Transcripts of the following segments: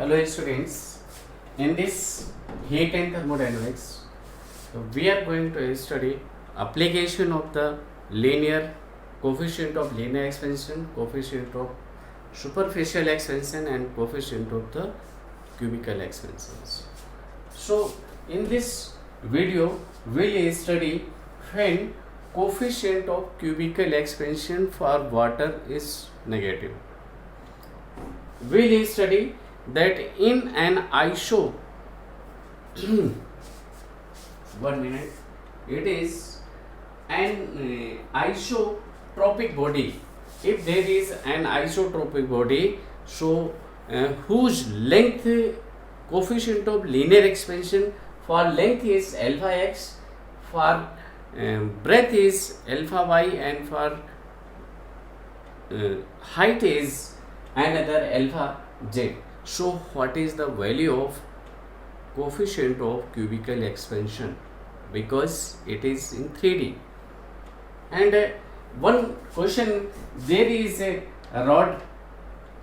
Hello students, in this heat and thermodynamics we are going to study application of the linear coefficient of linear expansion, coefficient of superficial expansion and coefficient of the cubical expansions. So in this video we will study when coefficient of cubical expansion for water is negative. We will study that in an one minute, it is an isotropic body. If there is an isotropic body, so whose length coefficient of linear expansion for length is alpha x, for breadth is alpha y, and for height is another alpha z. So what is the value of coefficient of cubical expansion, because it is in 3D. And one question, there is a rod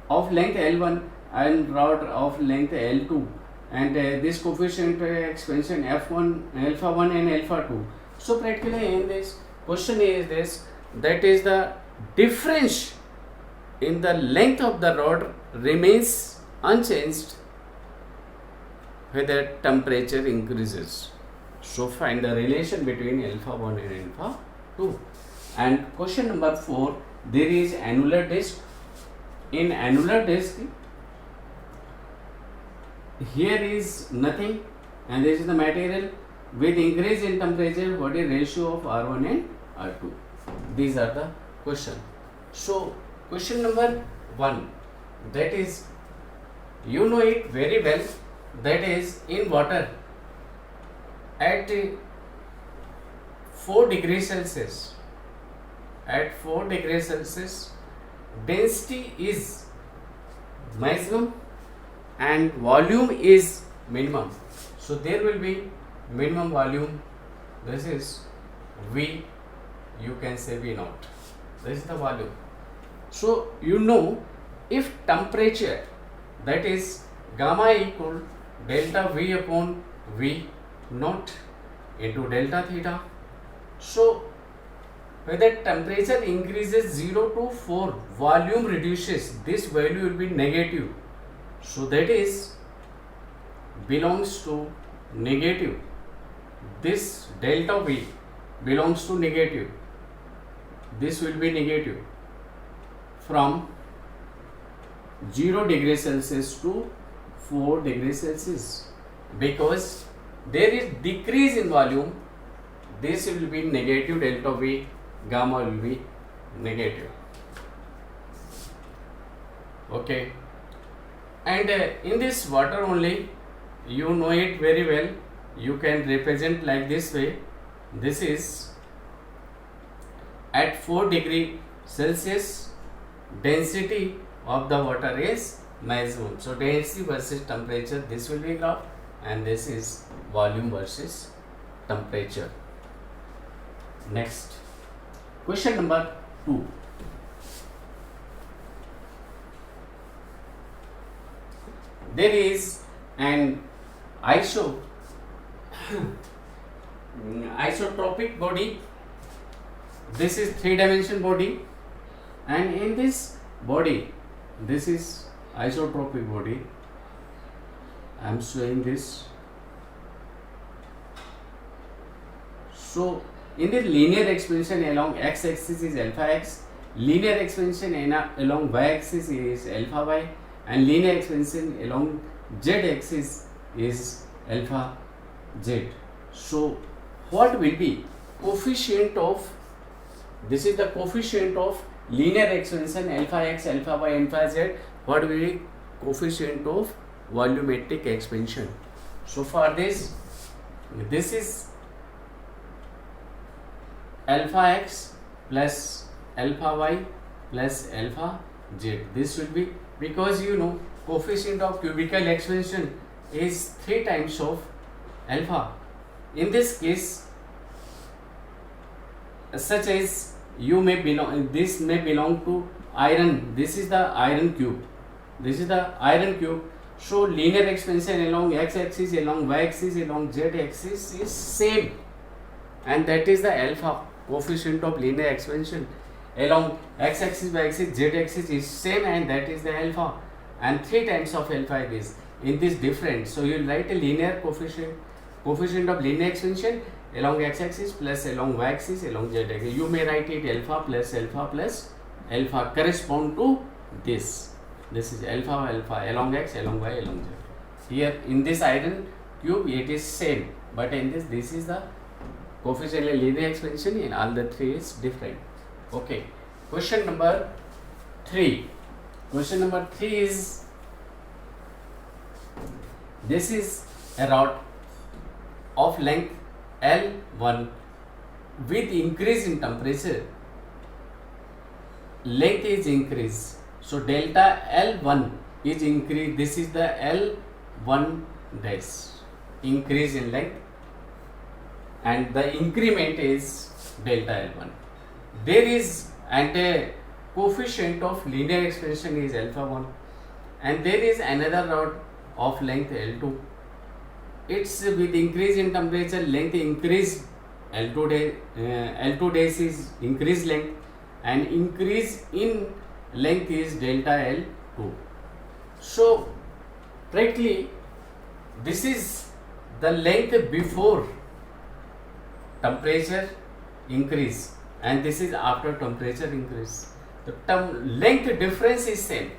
of length L1 and rod of length L2, and this coefficient expansion F1, alpha 1 and alpha 2. So practically in this question is this, that is the difference in the length of the rod remains unchanged whether temperature increases. So find the relation between alpha 1 and alpha 2. And question number 4, there is annular disk. In annular disk, here is nothing and this is the material. With increase in temperature, what is ratio of R1 and R2? These are the question. So question number 1, that is, you know it very well, that is in water at 4 degrees Celsius, density is maximum and volume is minimum. So there will be minimum volume, this is V, you can say V naught, this is the volume. So you know, if temperature, that is gamma equal delta V upon V naught into delta theta. So whether temperature increases 0 to 4, volume reduces, this value will be negative. So that is belongs to negative. This delta V belongs to negative. This will be negative from 0 degrees Celsius to 4 degrees Celsius, because there is decrease in volume. This will be negative delta V, gamma will be negative. Okay, and in this water only, you know it very well, you can represent like this way. This is at 4 degree Celsius, density of the water is maximum. So density versus temperature, this will be graph, and this is volume versus temperature. Next, question number 2. There is an isotropic body. This is 3-dimensional body, and in this body, this is isotropic body. I am showing this. So in the linear expansion along x-axis is alpha x, linear expansion along y-axis is alpha y, and linear expansion along z-axis is alpha z. So what will be coefficient of, this is the coefficient of linear expansion alpha x, alpha y, alpha z. What will be coefficient of volumetric expansion? So for this, this is alpha x plus alpha y plus alpha z. This will be, because you know coefficient of cubical expansion is 3 times of alpha. In this case, such as you may belong, this may belong to iron. This is the iron cube, So linear expansion along x-axis, along y-axis, along z-axis is same, and that is the alpha coefficient of linear expansion along x-axis, y-axis, z-axis is same, and that is the alpha, and 3 times of alpha is in this different. So you will write a linear coefficient of linear expansion along x-axis plus along y-axis along z-axis. You may write it alpha plus alpha plus alpha correspond to this. This is alpha alpha along x, along y, along z. Here in this iron cube it is same, but in this is the coefficient of linear expansion. In all the three is different. Okay. Question number 3. Question number 3 is, this is a rod of length L1 with increase in temperature. Length is increased. So delta L1 is increased. This is the L1 dash, increase in length, and the increment is delta L1. There is, and a coefficient of linear expansion is alpha 1, and there is another rod of length L2. It's with increase in temperature, length increase, L2 dash is increased length, and increase in length is delta L2. So practically this is the length before temperature increase, and this is after temperature increase. The length difference is same.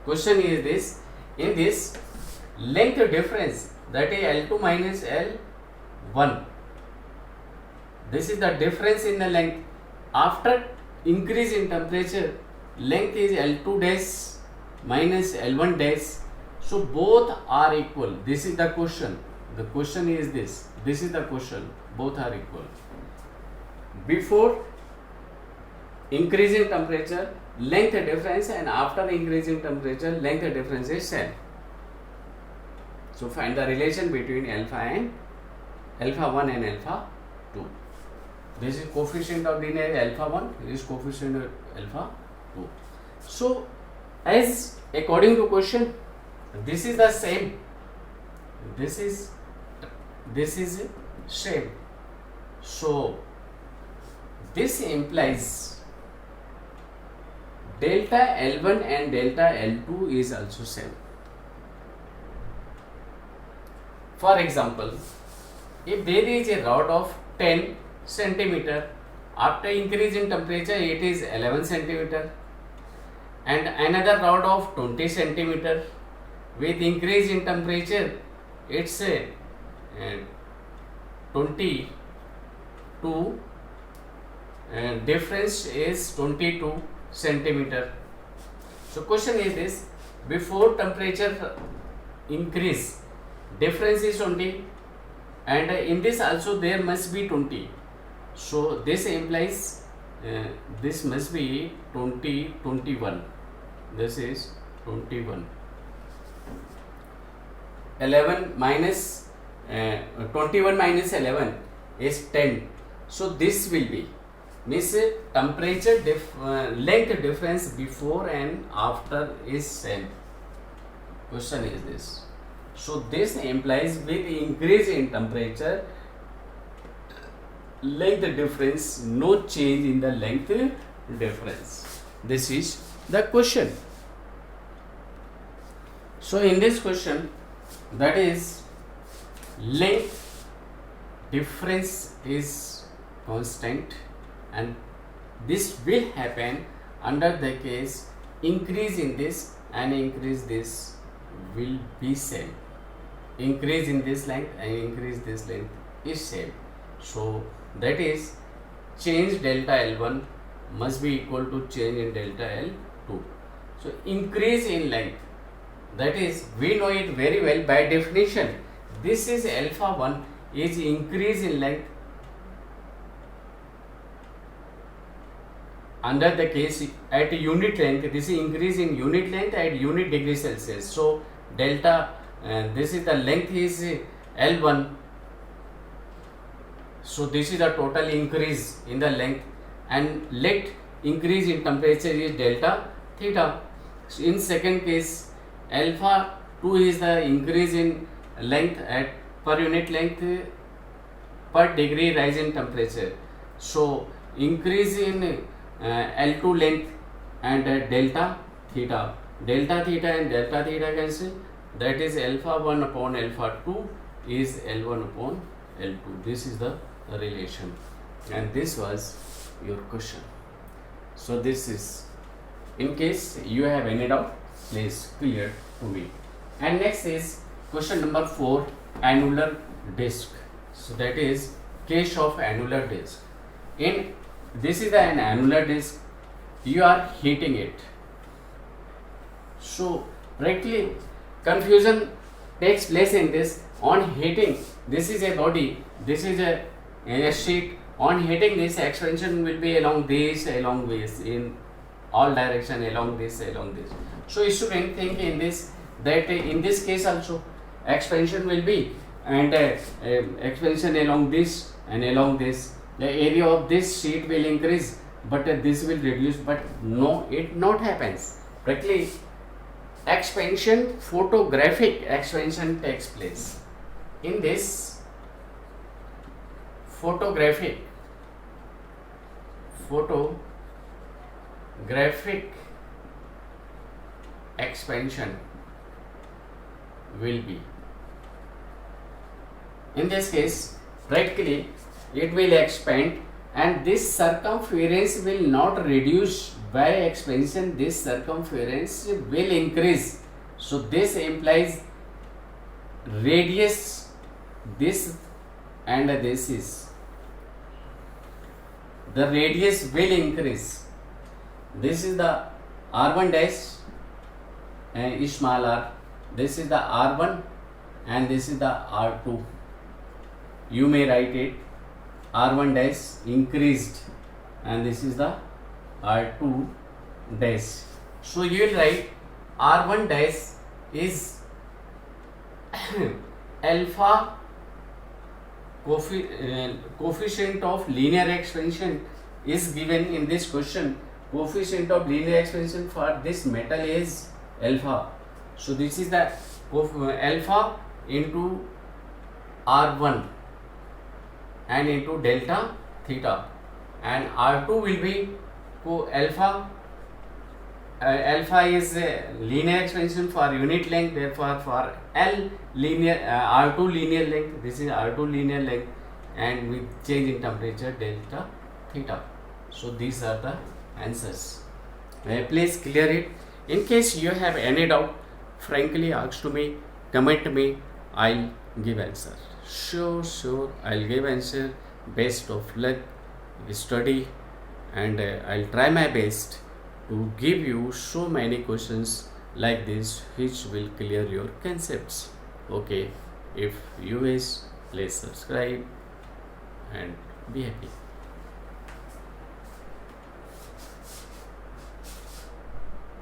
Question is this, in this length difference, that is L2 minus L1, this is the difference in the length. After increase in temperature, length is L2 dash minus L1 dash. So both are equal. This is the question. The question is this. This is the question. Both are equal. Before increasing temperature, length difference, and after increasing temperature, length difference is same. So find the relation between alpha 1 and alpha 2. This is coefficient of linear alpha 1. This is coefficient of alpha 2. So as according to question, this is the same. This is same. So this implies delta L1 and delta L2 is also same. For example, if there is a rod of 10 centimeter, after increase in temperature it is 11 centimeter, and another rod of 20 centimeter, with increase in temperature it's a 22, difference is 22 centimeter. So question is this, before temperature increase, difference is 20, and in this also there must be 20. So this implies this must be 21. This is 21. 11 minus 21 minus 11 is 10. So this will be, means temperature length difference before and after is same. Question is this. So this implies with increase in temperature, length difference, no change in the length difference. This is the question. So in this question, that is length difference is constant, and this will happen under the case increase in this and increase this will be same. Increase in this length and increase this length is same. So that is change delta L1 must be equal to change in delta L2. So increase in length, that is we know it very well by definition. This is alpha 1 is increase in length under the case at unit length. This is increase in unit length at unit degree Celsius. So delta this is the length is L1. So this is the total increase in the length, and let increase in temperature is delta theta. So in second case alpha 2 is the increase in length at per unit length per degree rise in temperature. So increase in L2 length and delta theta and delta theta cancel, that is alpha 1 upon alpha 2 is L1 upon L2. This is the relation, and this was your question. So this is, in case you have any doubt, please clear to me. And next is question number 4, annular disk. So that is case of annular disk. In this is an annular disk, you are heating it. So practically confusion takes place in this. On heating, this is a body, this is a sheet. On heating, this expansion will be along this, in all direction, along this. So student think in this, that in this case also expansion will be, and expansion along this and along this. The area of this sheet will increase, but this will reduce. But no, it not happens. Practically expansion, photographic expansion takes place. In this photographic expansion will be, in this case practically it will expand, and this circumference will not reduce by expansion, this circumference will increase. So this implies radius, this and this is, the radius will increase. This is the r1 dash small r, this is the r1 and this is the r2. You may write it r1 dash increased and this is the r2 dash. So you will write r1 dash is alpha coefficient of linear expansion is given in this question. Coefficient of linear expansion for this metal is alpha. So this is the alpha into r1 and into delta theta, and r2 will be alpha. Alpha is linear expansion for unit length, therefore for L linear R2 linear length, this is R2 linear length, and with change in temperature delta theta. So these are the answers. Please clear it. In case you have any doubt, frankly ask to me, comment me, I'll give answer. Sure, I'll give answer. Best of luck, study, and I'll try my best to give you so many questions like this which will clear your concepts. Okay, if you wish, please subscribe and be happy.